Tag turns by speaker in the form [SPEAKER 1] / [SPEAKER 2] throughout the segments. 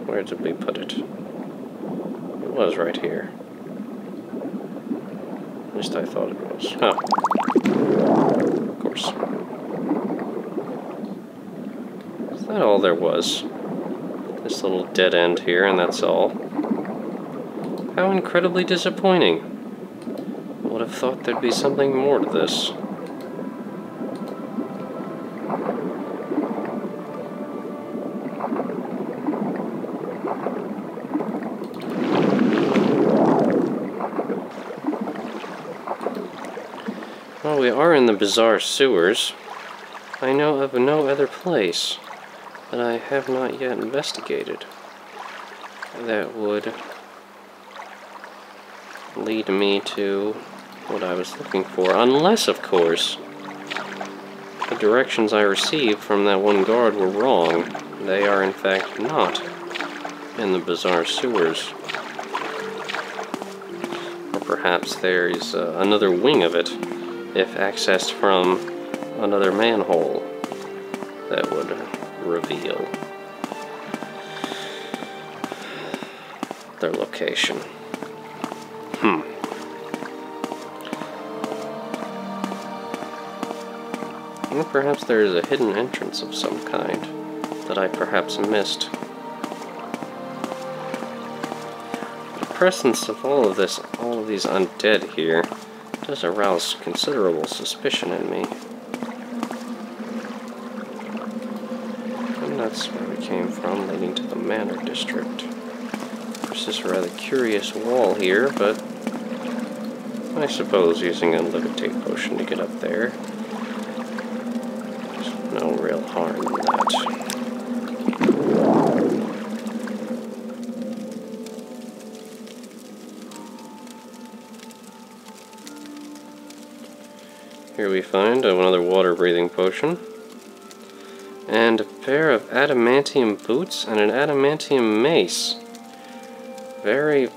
[SPEAKER 1] Where did we put it? It was right here. At least I thought it was. Huh. Of course. Is that all there was? This little dead end here, and that's all. How incredibly disappointing. I would have thought there'd be something more to this. Well, we are in the bizarre sewers. I know of no other place that I have not yet investigated that would lead me to what I was looking for. Unless, of course, the directions I received from that one guard were wrong. They are, in fact, not in the bizarre sewers. Or perhaps there is another wing of it, if accessed from another manhole, that would reveal their location. Or perhaps there is a hidden entrance of some kind that I perhaps missed. The presence of all of these undead here does arouse considerable suspicion in me. And that's where we came from, leading to the Manor District. There's this rather curious wall here, but I suppose using a levitate potion to get up there, there's no real harm in that. Here we find another water-breathing potion, and a pair of adamantium boots and an adamantium mace. Very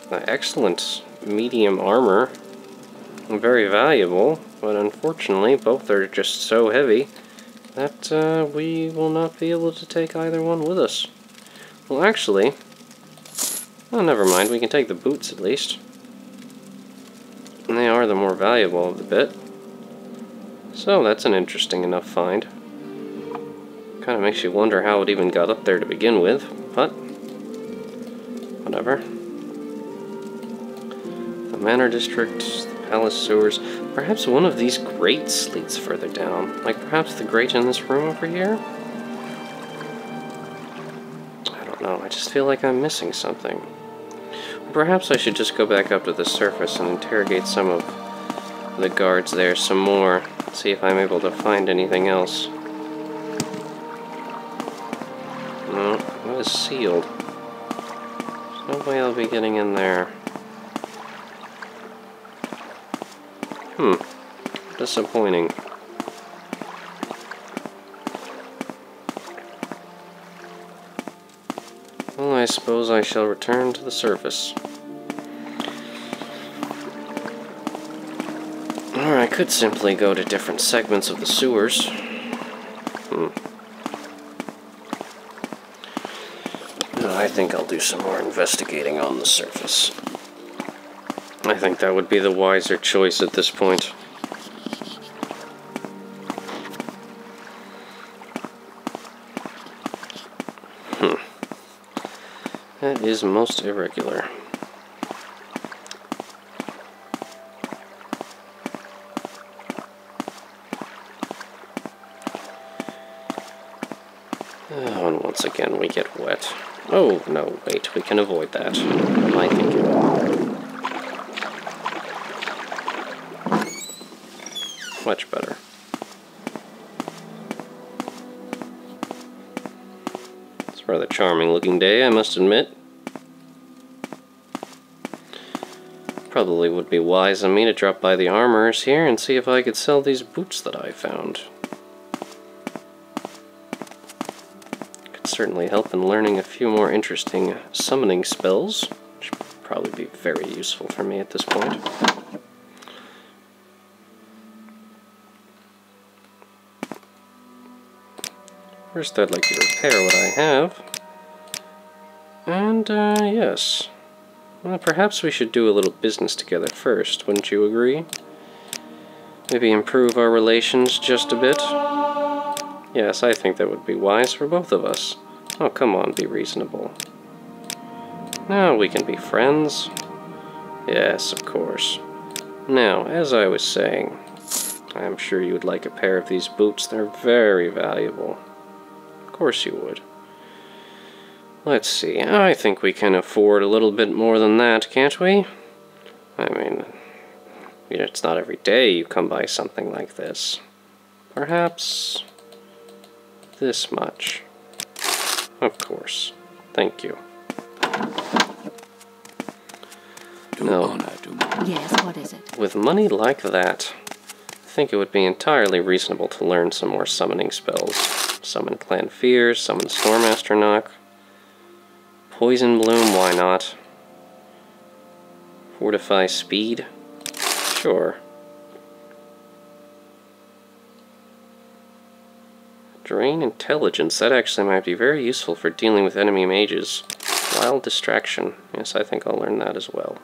[SPEAKER 1] excellent medium armor, and very valuable, but unfortunately both are just so heavy that we will not be able to take either one with us. Well, actually, oh, never mind, we can take the boots at least. And they are the more valuable of the bit. So that's an interesting enough find. Kind of makes you wonder how it even got up there to begin with, but whatever. The Manor District, the Palace Sewers. Perhaps one of these grates leads further down. Like perhaps the grate in this room over here? I don't know, I just feel like I'm missing something. Perhaps I should just go back up to the surface and interrogate some of the guards there some more, see if I'm able to find anything else. No, that is sealed. There's no way I'll be getting in there. Disappointing. Well, I suppose I shall return to the surface. Or I could simply go to different segments of the sewers. I think I'll do some more investigating on the surface. I think that would be the wiser choice at this point. That is most irregular. Oh, and once again we get wet. Oh, no, wait, we can avoid that. What am I thinking? Much better. It's a rather charming looking day, I must admit. Probably would be wise of me to drop by the armorers here and see if I could sell these boots that I found. Could certainly help in learning a few more interesting summoning spells, which would probably be very useful for me at this point. First, I'd like to repair what I have. And, yes. Well, perhaps we should do a little business together first, wouldn't you agree? Maybe improve our relations just a bit? Yes, I think that would be wise for both of us. Oh, come on, be reasonable. Now we can be friends. Yes, of course. Now, as I was saying, I'm sure you would like a pair of these boots. They're very valuable. Of course you would. Let's see, I think we can afford a little bit more than that, can't we? I mean, it's not every day you come by something like this. Perhaps this much. Of course. Thank you. No.
[SPEAKER 2] Yes, what is it?
[SPEAKER 1] With money like that, I think it would be entirely reasonable to learn some more summoning spells. Summon Clan Fear, summon Stormmaster Knock. Poison Bloom, why not? Fortify Speed? Sure. Drain Intelligence, that actually might be very useful for dealing with enemy mages. Wild Distraction, yes, I think I'll learn that as well.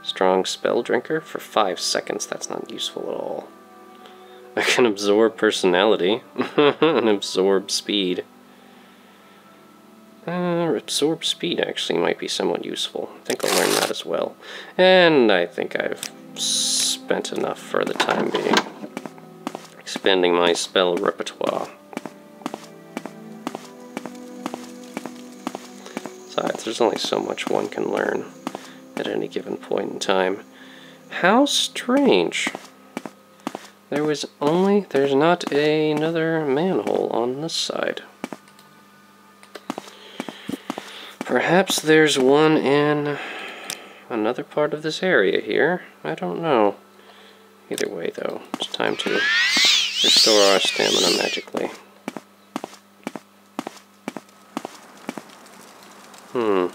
[SPEAKER 1] Strong Spell Drinker for 5 seconds, that's not useful at all. I can absorb personality and absorb speed. Absorb speed actually might be somewhat useful. I think I'll learn that as well. And I think I've spent enough for the time being. Expanding my spell repertoire. Besides, there's only so much one can learn at any given point in time. How strange. There's not another manhole on this side. Perhaps there's one in another part of this area here. I don't know. Either way, though, it's time to restore our stamina magically. There's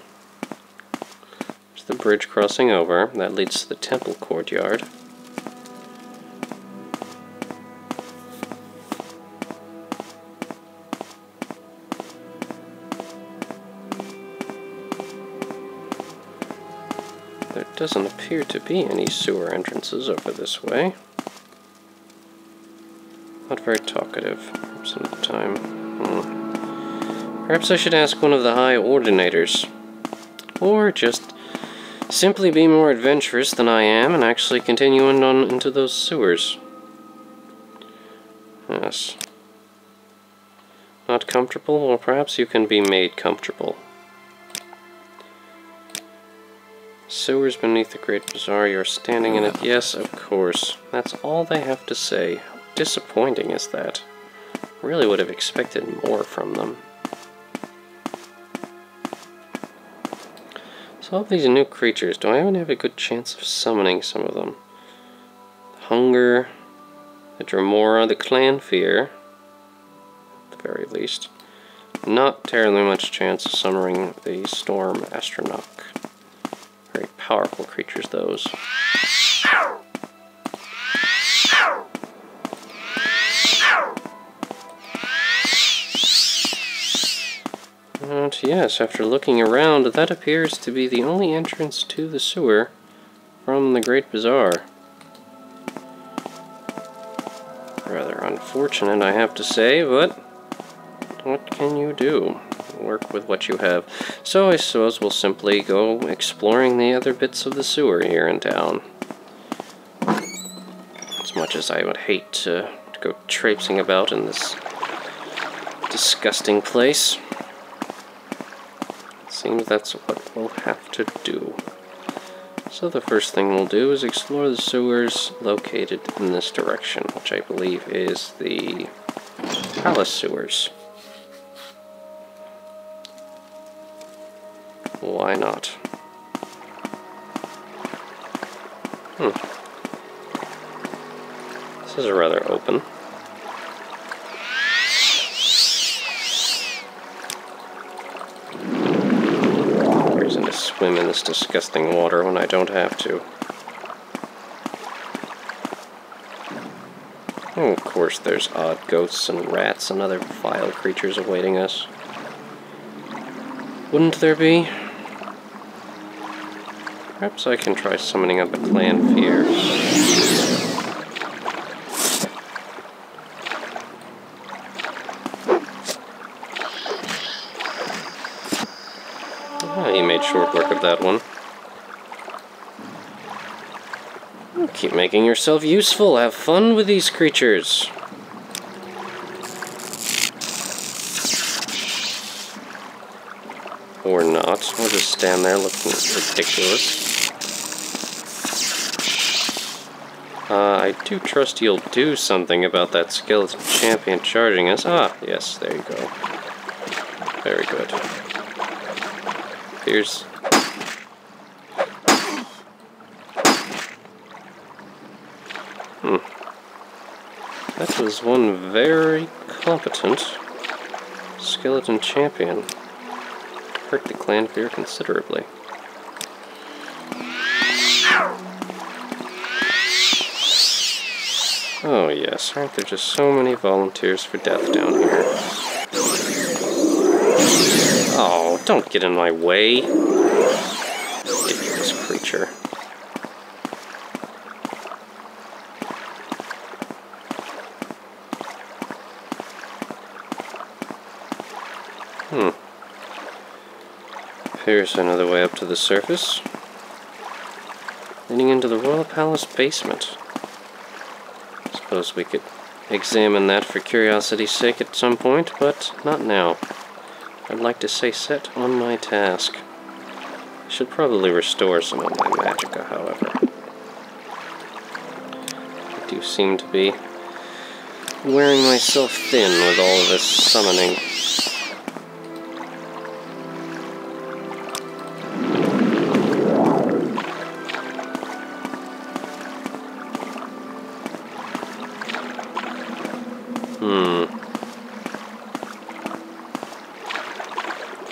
[SPEAKER 1] the bridge crossing over. That leads to the temple courtyard. There doesn't appear to be any sewer entrances over this way. Not very talkative. Perhaps another time. Perhaps I should ask one of the High Ordinators. Or just simply be more adventurous than I am and actually continue on into those sewers. Yes. Not comfortable? Well, perhaps you can be made comfortable. Sewers beneath the Great Bazaar, you're standing in it. Yes, of course. That's all they have to say. How disappointing is that? Really would have expected more from them. So all of these new creatures, do I even have a good chance of summoning some of them? Hunger, the Dremora, the Clan Fear, at the very least. Not terribly much chance of summoning the Storm Astronach. Very powerful creatures, those. And yes, after looking around, that appears to be the only entrance to the sewer from the Great Bazaar. Rather unfortunate, I have to say, but what can you do? Work with what you have. So I suppose we'll simply go exploring the other bits of the sewer here in town. As much as I would hate to go traipsing about in this disgusting place. Seems that's what we'll have to do. So the first thing we'll do is explore the sewers located in this direction, which I believe is the palace sewers. Why not? This is rather open. Reason to swim in this disgusting water when I don't have to. Oh, of course there's odd ghosts and rats and other vile creatures awaiting us. Wouldn't there be? Perhaps I can try summoning up a clan fear. Ah, he made short work of that one. Keep making yourself useful. Have fun with these creatures. Or not. Or just stand there looking ridiculous. I do trust you'll do something about that skeleton champion charging us. Ah, yes, there you go. Very good. Here's... That was one very competent skeleton champion. Hurt the clan fear considerably. Oh yes, aren't there just so many volunteers for death down here? Oh, don't get in my way. Ridiculous creature. Here's another way up to the surface, leading into the Royal Palace basement. Suppose we could examine that for curiosity's sake at some point, but not now. I'd like to stay set on my task. I should probably restore some of my magicka, however. I do seem to be wearing myself thin with all of this summoning.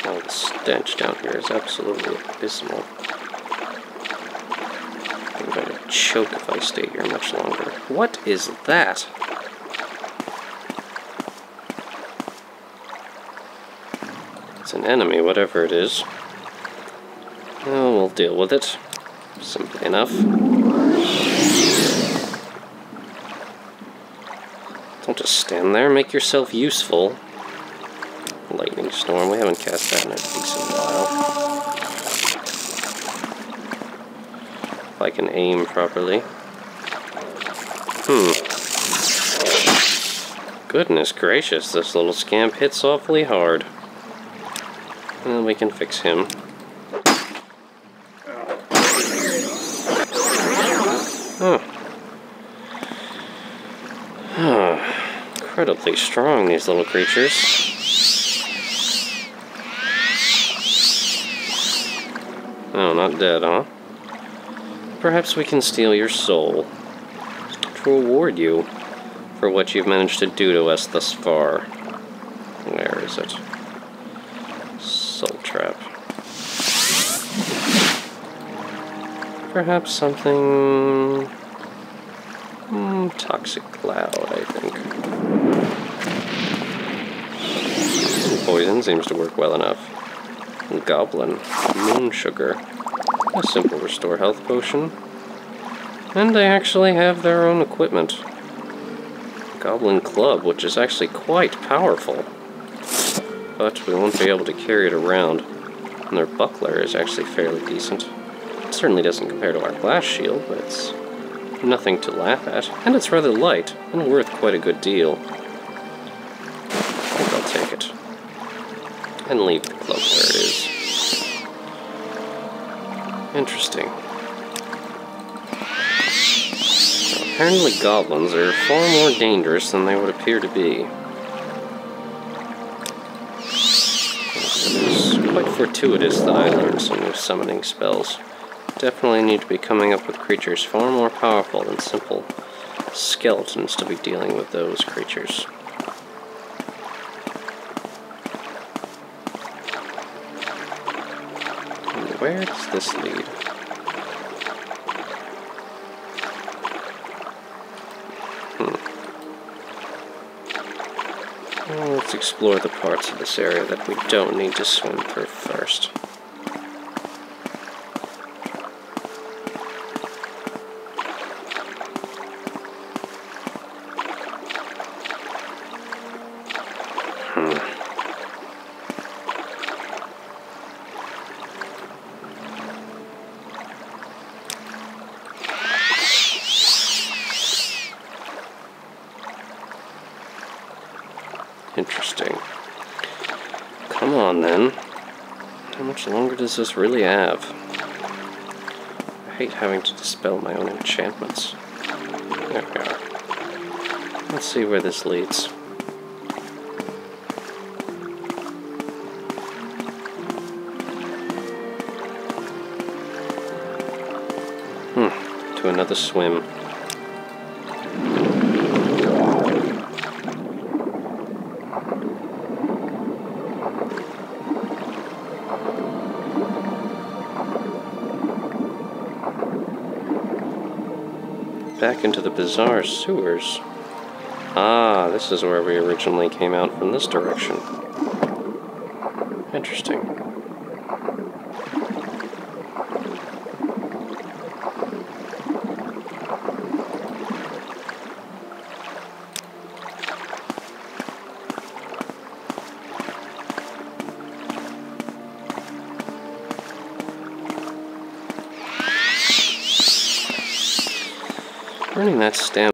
[SPEAKER 1] Oh, the stench down here is absolutely abysmal. I'm going to choke if I stay here much longer. What is that? It's an enemy, whatever it is. Oh, we'll deal with it. Simply enough. Don't just stand there, make yourself useful. Lightning Storm, we haven't cast that in a decent while. If I can aim properly. Goodness gracious, this little scamp hits awfully hard. And then we can fix him. Incredibly strong, these little creatures. Oh, not dead, huh? Perhaps we can steal your soul to reward you for what you've managed to do to us thus far. Where is it? Soul Trap. Perhaps something... Toxic Cloud, I think. Poison seems to work well enough. Goblin. Moonsugar. A simple restore health potion. And they actually have their own equipment. Goblin Club, which is actually quite powerful. But we won't be able to carry it around. And their buckler is actually fairly decent. It certainly doesn't compare to our glass shield, but it's nothing to laugh at. And it's rather light, and worth quite a good deal. I think I'll take it. And leave the club where it is. Interesting. Apparently goblins are far more dangerous than they would appear to be. It's quite fortuitous that I learned some new summoning spells. Definitely need to be coming up with creatures far more powerful than simple skeletons to be dealing with those creatures. And where does this lead? Well, let's explore the parts of this area that we don't need to swim through first. Interesting. Come on, then. How much longer does this really have? I hate having to dispel my own enchantments. There we are. Let's see where this leads. To another swim. Back into the bizarre sewers. Ah, this is where we originally came out from this direction. Interesting. Burning that stamp